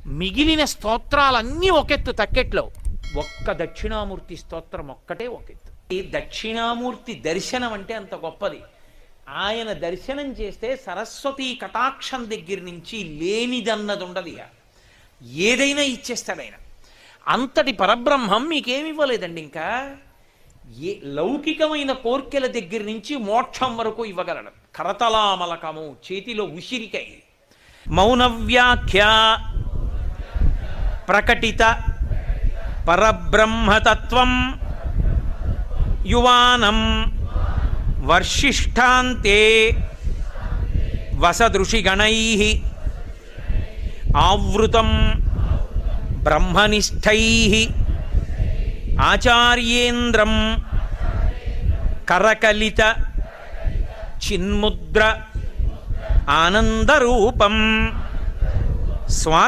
మిగిలిన స్తోత్రాలన్నీ ఒకెత్తు తక్కెట్లో, ఒక్క దక్షిణామూర్తి స్తోత్రం ఒక్కటే ఒకెత్తు. ఈ దక్షిణామూర్తి దర్శనం అంటే అంత గొప్పది. ఆయన దర్శనం చేస్తే సరస్వతీ కటాక్షం దగ్గర నుంచి లేనిదన్నది ఉండదు. ఏదైనా ఇచ్చేస్తాడు ఆయన. అంతటి పరబ్రహ్మం మీకేమి ఇవ్వలేదండి. ఇంకా ఏ లౌకికమైన కోర్కెల దగ్గర నుంచి మోక్షం వరకు ఇవ్వగలడు. కరతలామలకము, చేతిలో ఉసిరికై, మౌనవ్యాఖ్య ప్రకటిత పరబ్రహ్మతత్వం యువానం వర్షిష్ఠాంతే వసదృషిగణైః ఆవృతం బ్రహ్మనిష్టైః ఆచార్యేంద్రం కరకలిత చిన్ముద్ర ఆనందరూపం స్వా